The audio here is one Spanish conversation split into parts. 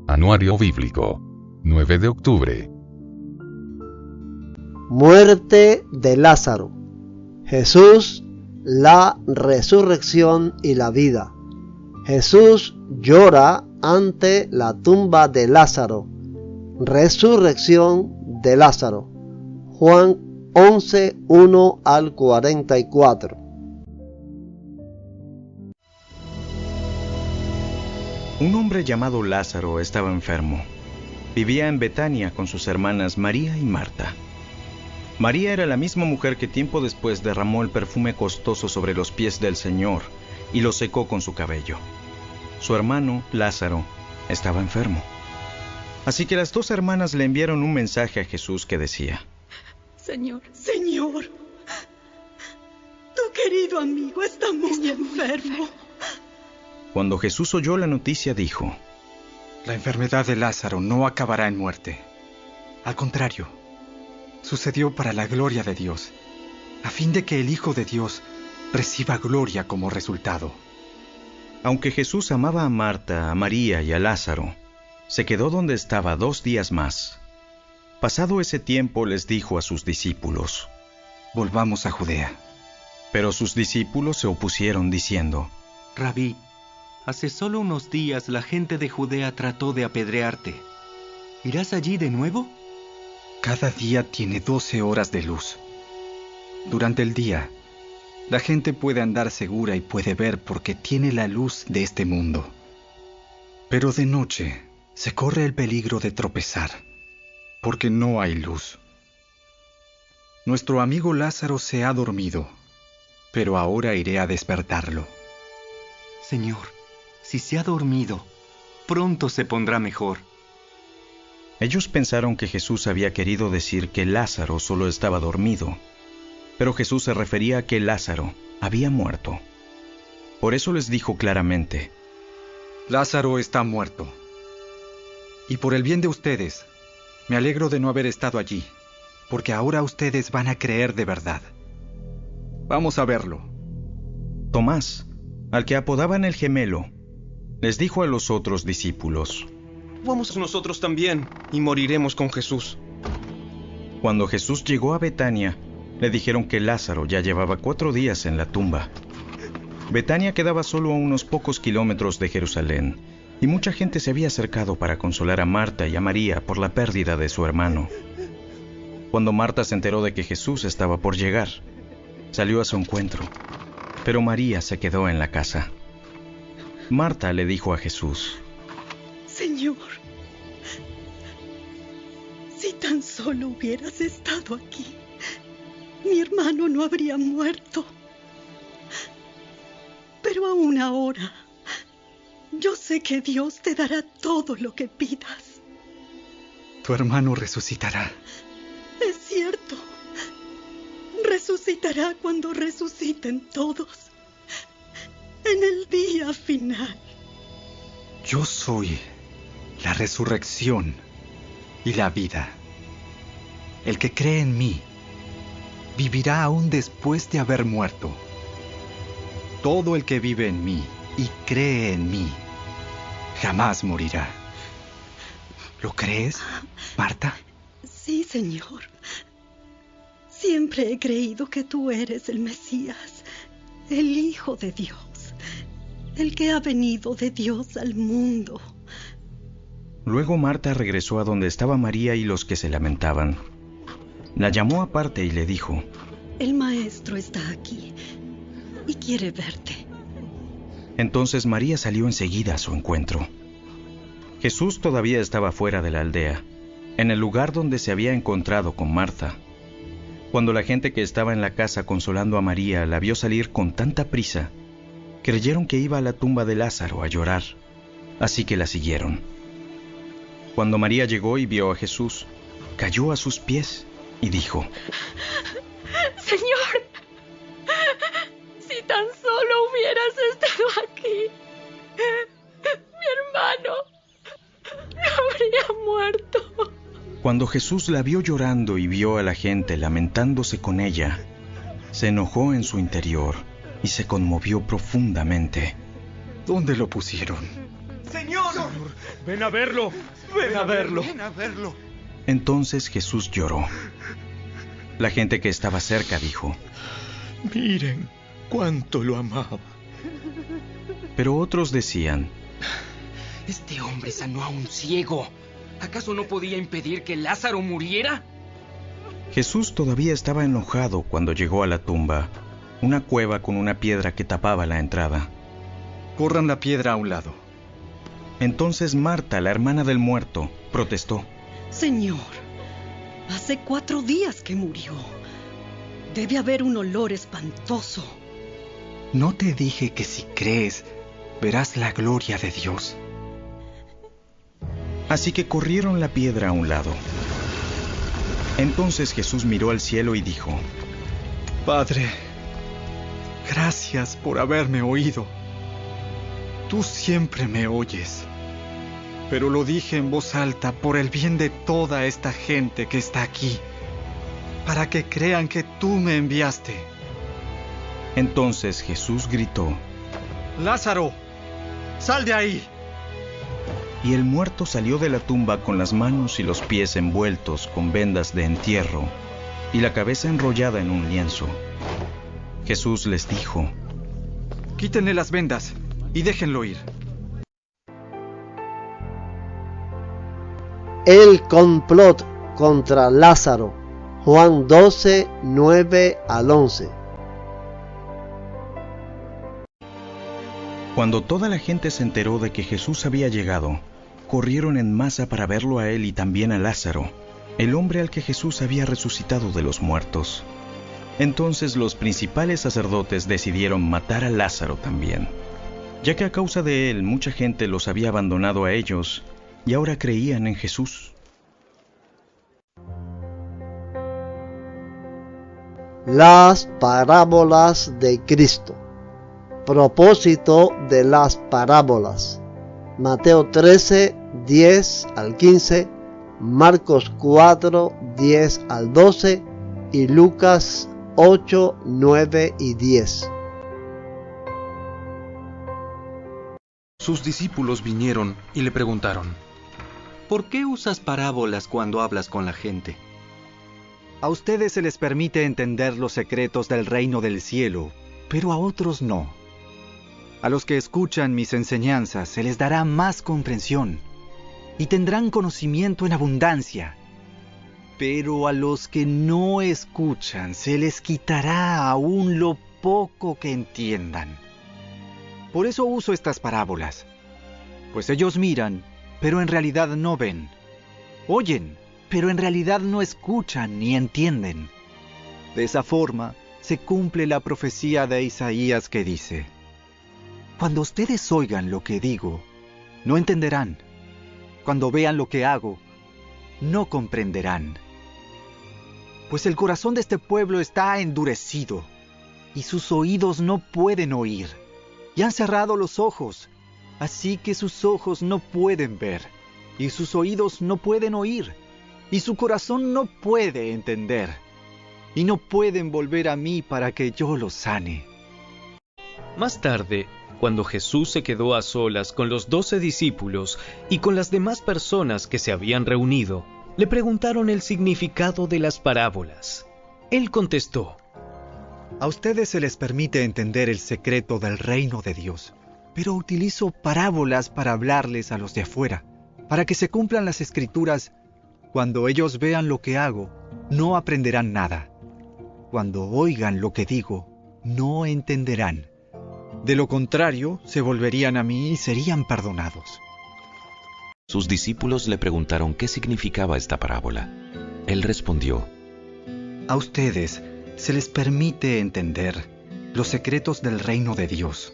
Anuario Bíblico. 9 de octubre. Muerte de Lázaro. Jesús, la resurrección y la vida. Jesús llora ante la tumba de Lázaro. Resurrección de Lázaro. Juan 11, 1 al 44. Un hombre llamado Lázaro estaba enfermo. Vivía en Betania con sus hermanas María y Marta. María era la misma mujer que tiempo después derramó el perfume costoso sobre los pies del Señor y lo secó con su cabello. Su hermano, Lázaro, estaba enfermo. Así que las dos hermanas le enviaron un mensaje a Jesús que decía: Señor, tu querido amigo está muy enfermo. Cuando Jesús oyó la noticia, dijo: La enfermedad de Lázaro no acabará en muerte. Al contrario, sucedió para la gloria de Dios, a fin de que el Hijo de Dios reciba gloria como resultado. Aunque Jesús amaba a Marta, a María y a Lázaro, se quedó donde estaba 2 días más. Pasado ese tiempo, les dijo a sus discípulos: Volvamos a Judea. Pero sus discípulos se opusieron diciendo: Rabí, hace solo unos días la gente de Judea trató de apedrearte. ¿Irás allí de nuevo? Cada día tiene 12 horas de luz. Durante el día, la gente puede andar segura y puede ver porque tiene la luz de este mundo. Pero de noche se corre el peligro de tropezar, porque no hay luz. Nuestro amigo Lázaro se ha dormido, pero ahora iré a despertarlo. Señor, si se ha dormido, pronto se pondrá mejor. Ellos pensaron que Jesús había querido decir que Lázaro solo estaba dormido, pero Jesús se refería a que Lázaro había muerto. Por eso les dijo claramente: Lázaro está muerto. Y por el bien de ustedes, me alegro de no haber estado allí, porque ahora ustedes van a creer de verdad. Vamos a verlo. Tomás, al que apodaban el Gemelo, les dijo a los otros discípulos: Vamos nosotros también y moriremos con Jesús. Cuando Jesús llegó a Betania, le dijeron que Lázaro ya llevaba 4 días en la tumba. Betania quedaba solo a unos pocos kilómetros de Jerusalén, y mucha gente se había acercado para consolar a Marta y a María por la pérdida de su hermano. Cuando Marta se enteró de que Jesús estaba por llegar, salió a su encuentro, pero María se quedó en la casa. Marta le dijo a Jesús: Señor, si tan solo hubieras estado aquí, mi hermano no habría muerto. Pero aún ahora, yo sé que Dios te dará todo lo que pidas. Tu hermano resucitará. Es cierto. Resucitará cuando resuciten todos. En el día final. Yo soy la resurrección y la vida. El que cree en mí vivirá aún después de haber muerto. Todo el que vive en mí y cree en mí jamás morirá. ¿Lo crees, Marta? Sí, Señor. Siempre he creído que tú eres el Mesías, el Hijo de Dios, el que ha venido de Dios al mundo. Luego Marta regresó a donde estaba María y los que se lamentaban. La llamó aparte y le dijo: El maestro está aquí y quiere verte. Entonces María salió enseguida a su encuentro. Jesús todavía estaba fuera de la aldea, en el lugar donde se había encontrado con Marta. Cuando la gente que estaba en la casa consolando a María la vio salir con tanta prisa, creyeron que iba a la tumba de Lázaro a llorar, así que la siguieron. Cuando María llegó y vio a Jesús, cayó a sus pies y dijo: Señor, si tan solo hubieras estado aquí, mi hermano no habría muerto. Cuando Jesús la vio llorando y vio a la gente lamentándose con ella, se enojó en su interior y se conmovió profundamente. ¿Dónde lo pusieron? ¡Señor! Señor, ven a verlo. Ven a verlo. Ven a verlo. Entonces Jesús lloró. La gente que estaba cerca dijo: Miren cuánto lo amaba. Pero otros decían: Este hombre sanó a un ciego. ¿Acaso no podía impedir que Lázaro muriera? Jesús todavía estaba enojado cuando llegó a la tumba, una cueva con una piedra que tapaba la entrada. Corran la piedra a un lado. Entonces Marta, la hermana del muerto, protestó: Señor, hace 4 días que murió. Debe haber un olor espantoso. ¿No te dije que si crees, verás la gloria de Dios? Así que corrieron la piedra a un lado. Entonces Jesús miró al cielo y dijo: Padre, gracias por haberme oído. Tú siempre me oyes. Pero lo dije en voz alta por el bien de toda esta gente que está aquí, para que crean que tú me enviaste. Entonces Jesús gritó: Lázaro, sal de ahí. Y el muerto salió de la tumba con las manos y los pies envueltos con vendas de entierro y la cabeza enrollada en un lienzo. Jesús les dijo: Quítenle las vendas y déjenlo ir. El complot contra Lázaro. Juan 12, 9 al 11. Cuando toda la gente se enteró de que Jesús había llegado, corrieron en masa para verlo a él y también a Lázaro, el hombre al que Jesús había resucitado de los muertos. Entonces los principales sacerdotes decidieron matar a Lázaro también, ya que a causa de él mucha gente los había abandonado a ellos y ahora creían en Jesús. Las parábolas de Cristo. Propósito de las parábolas. Mateo 13, 10 al 15, Marcos 4, 10 al 12 y Lucas 8, 9 y 10. Sus discípulos vinieron y le preguntaron: ¿por qué usas parábolas cuando hablas con la gente? A ustedes se les permite entender los secretos del reino del cielo, pero a otros no. A los que escuchan mis enseñanzas se les dará más comprensión y tendrán conocimiento en abundancia. Pero a los que no escuchan se les quitará aún lo poco que entiendan. Por eso uso estas parábolas, pues ellos miran, pero en realidad no ven. Oyen, pero en realidad no escuchan ni entienden. De esa forma se cumple la profecía de Isaías que dice: Cuando ustedes oigan lo que digo, no entenderán. Cuando vean lo que hago, no comprenderán. Pues el corazón de este pueblo está endurecido, y sus oídos no pueden oír, y han cerrado los ojos, así que sus ojos no pueden ver, y sus oídos no pueden oír, y su corazón no puede entender, y no pueden volver a mí para que yo los sane. Más tarde, cuando Jesús se quedó a solas con los 12 discípulos y con las demás personas que se habían reunido, le preguntaron el significado de las parábolas. Él contestó: A ustedes se les permite entender el secreto del reino de Dios, pero utilizo parábolas para hablarles a los de afuera, para que se cumplan las escrituras. Cuando ellos vean lo que hago, no aprenderán nada. Cuando oigan lo que digo, no entenderán. De lo contrario, se volverían a mí y serían perdonados. Sus discípulos le preguntaron qué significaba esta parábola. Él respondió: A ustedes se les permite entender los secretos del reino de Dios,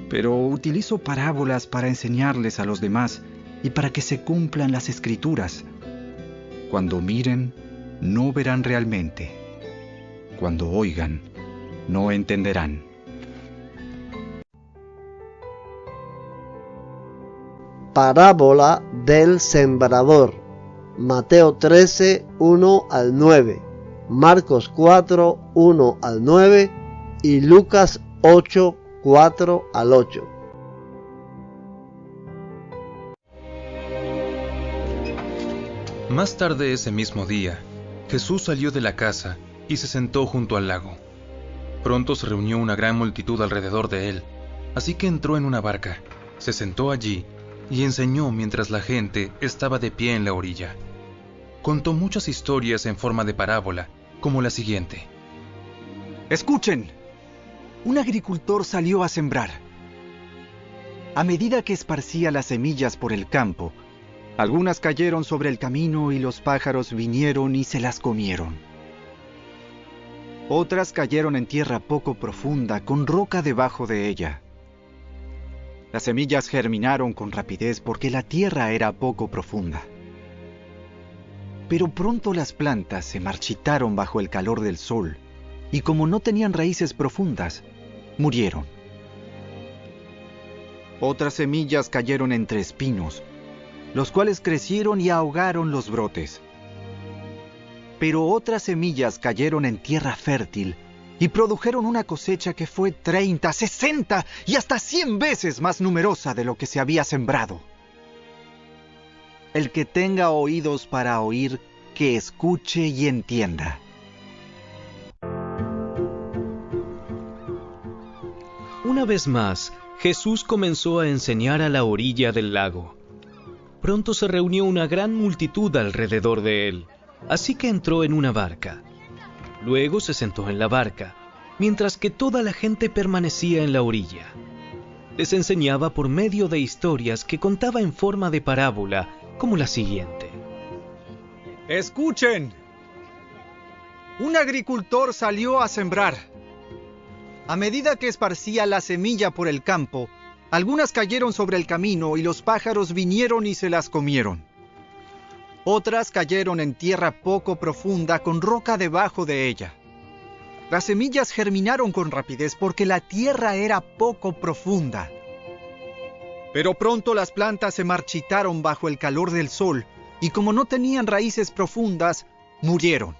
pero utilizo parábolas para enseñarles a los demás y para que se cumplan las escrituras. Cuando miren, no verán realmente. Cuando oigan, no entenderán. Parábola del sembrador. Mateo 13, 1 al 9, Marcos 4, 1 al 9 y Lucas 8, 4 al 8. Más tarde ese mismo día, Jesús salió de la casa y se sentó junto al lago. Pronto se reunió una gran multitud alrededor de él, así que entró en una barca, se sentó allí y enseñó mientras la gente estaba de pie en la orilla. Contó muchas historias en forma de parábola, como la siguiente. Escuchen. Un agricultor salió a sembrar. A medida que esparcía las semillas por el campo, algunas cayeron sobre el camino y los pájaros vinieron y se las comieron. Otras cayeron en tierra poco profunda, con roca debajo de ella. Las semillas germinaron con rapidez porque la tierra era poco profunda. Pero pronto las plantas se marchitaron bajo el calor del sol, y como no tenían raíces profundas, murieron. Otras semillas cayeron entre espinos, los cuales crecieron y ahogaron los brotes. Pero otras semillas cayeron en tierra fértil y produjeron una cosecha que fue 30, 60 y hasta 100 veces más numerosa de lo que se había sembrado. El que tenga oídos para oír, que escuche y entienda. Una vez más, Jesús comenzó a enseñar a la orilla del lago. Pronto se reunió una gran multitud alrededor de él, así que entró en una barca. Luego se sentó en la barca, mientras que toda la gente permanecía en la orilla. Les enseñaba por medio de historias que contaba en forma de parábola, como la siguiente. Escuchen. Un agricultor salió a sembrar. A medida que esparcía la semilla por el campo, algunas cayeron sobre el camino y los pájaros vinieron y se las comieron. Otras cayeron en tierra poco profunda con roca debajo de ella. Las semillas germinaron con rapidez porque la tierra era poco profunda. Pero pronto las plantas se marchitaron bajo el calor del sol y como no tenían raíces profundas, murieron.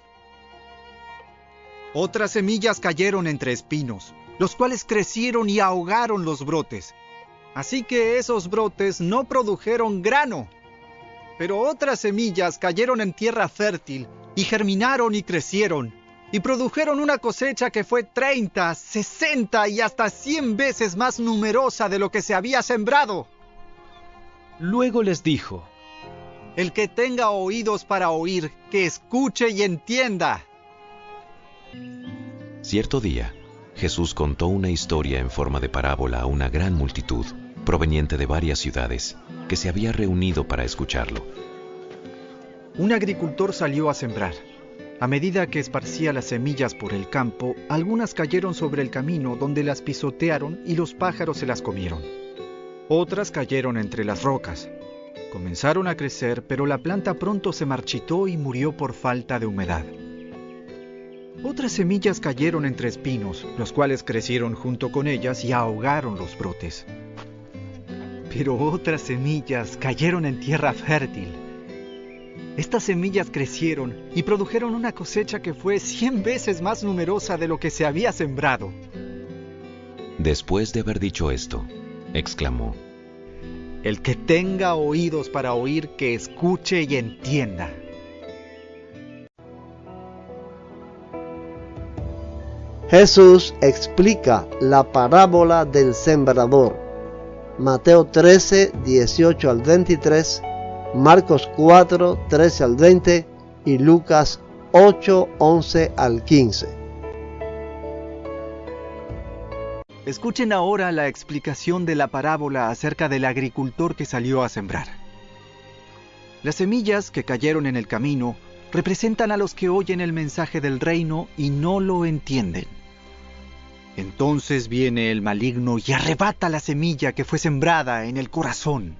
Otras semillas cayeron entre espinos, los cuales crecieron y ahogaron los brotes. Así que esos brotes no produjeron grano. Pero otras semillas cayeron en tierra fértil y germinaron y crecieron, y produjeron una cosecha que fue 30, 60 y hasta 100 veces más numerosa de lo que se había sembrado. Luego les dijo: El que tenga oídos para oír, que escuche y entienda. Cierto día, Jesús contó una historia en forma de parábola a una gran multitud, proveniente de varias ciudades, que se había reunido para escucharlo. Un agricultor salió a sembrar. A medida que esparcía las semillas por el campo, algunas cayeron sobre el camino donde las pisotearon y los pájaros se las comieron. Otras cayeron entre las rocas. Comenzaron a crecer, pero la planta pronto se marchitó y murió por falta de humedad. Otras semillas cayeron entre espinos, los cuales crecieron junto con ellas y ahogaron los brotes. Pero otras semillas cayeron en tierra fértil. Estas semillas crecieron y produjeron una cosecha que fue 100 veces más numerosa de lo que se había sembrado. Después de haber dicho esto, exclamó: El que tenga oídos para oír, que escuche y entienda. Jesús explica la parábola del sembrador. Mateo 13, 18 al 23, Marcos 4, 13 al 20 y Lucas 8, 11 al 15. Escuchen ahora la explicación de la parábola acerca del agricultor que salió a sembrar. Las semillas que cayeron en el camino representan a los que oyen el mensaje del reino y no lo entienden. Entonces viene el maligno y arrebata la semilla que fue sembrada en el corazón.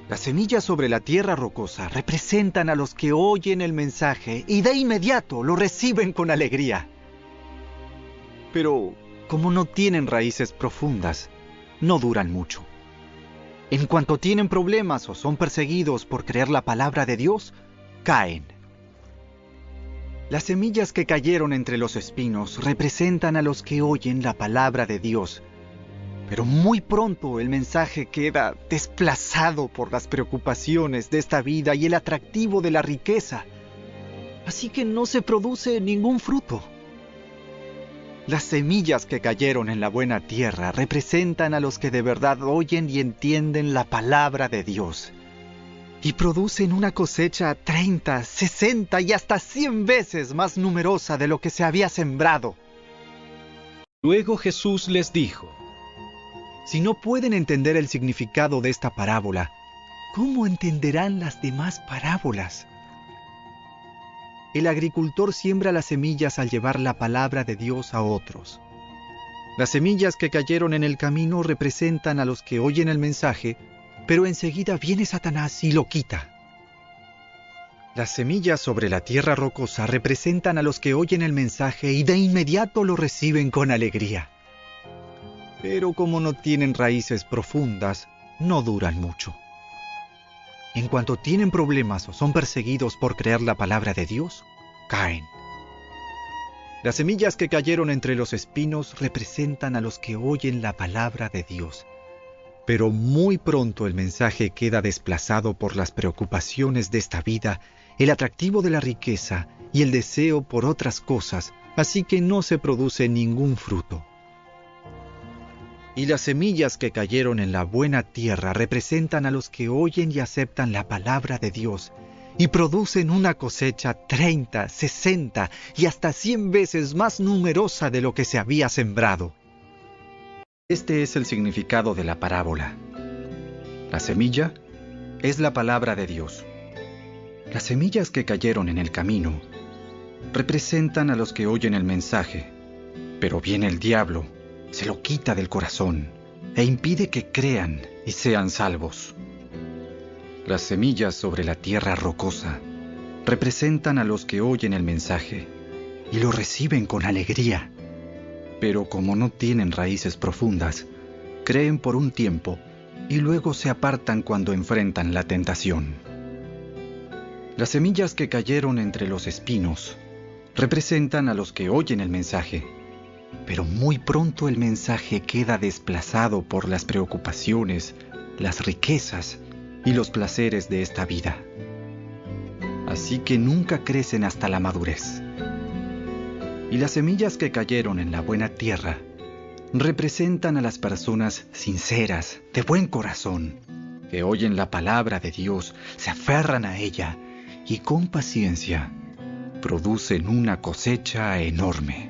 Las semillas sobre la tierra rocosa representan a los que oyen el mensaje y de inmediato lo reciben con alegría. Pero como no tienen raíces profundas, no duran mucho. En cuanto tienen problemas o son perseguidos por creer la palabra de Dios, caen. Las semillas que cayeron entre los espinos representan a los que oyen la palabra de Dios, Pero muy pronto el mensaje queda desplazado por las preocupaciones de esta vida y el atractivo de la riqueza. Así que no se produce ningún fruto. Las semillas que cayeron en la buena tierra representan a los que de verdad oyen y entienden la palabra de Dios. Y producen una cosecha 30, 60 y hasta 100 veces más numerosa de lo que se había sembrado. Luego Jesús les dijo: Si no pueden entender el significado de esta parábola, ¿cómo entenderán las demás parábolas? El agricultor siembra las semillas al llevar la palabra de Dios a otros. Las semillas que cayeron en el camino representan a los que oyen el mensaje, pero enseguida viene Satanás y lo quita. Las semillas sobre la tierra rocosa representan a los que oyen el mensaje y de inmediato lo reciben con alegría. Pero como no tienen raíces profundas, no duran mucho. En cuanto tienen problemas o son perseguidos por creer la palabra de Dios, caen. Las semillas que cayeron entre los espinos representan a los que oyen la palabra de Dios. Pero muy pronto el mensaje queda desplazado por las preocupaciones de esta vida, el atractivo de la riqueza y el deseo por otras cosas, así que no se produce ningún fruto. Y las semillas que cayeron en la buena tierra representan a los que oyen y aceptan la palabra de Dios y producen una cosecha 30, 60 y hasta 100 veces más numerosa de lo que se había sembrado. Este es el significado de la parábola. La semilla es la palabra de Dios. Las semillas que cayeron en el camino representan a los que oyen el mensaje, pero viene el diablo, se lo quita del corazón e impide que crean y sean salvos. Las semillas sobre la tierra rocosa representan a los que oyen el mensaje y lo reciben con alegría, pero como no tienen raíces profundas, creen por un tiempo y luego se apartan cuando enfrentan la tentación. Las semillas que cayeron entre los espinos representan a los que oyen el mensaje, pero muy pronto el mensaje queda desplazado por las preocupaciones, las riquezas y los placeres de esta vida. Así que nunca crecen hasta la madurez. Y las semillas que cayeron en la buena tierra representan a las personas sinceras, de buen corazón, que oyen la palabra de Dios, se aferran a ella y con paciencia producen una cosecha enorme.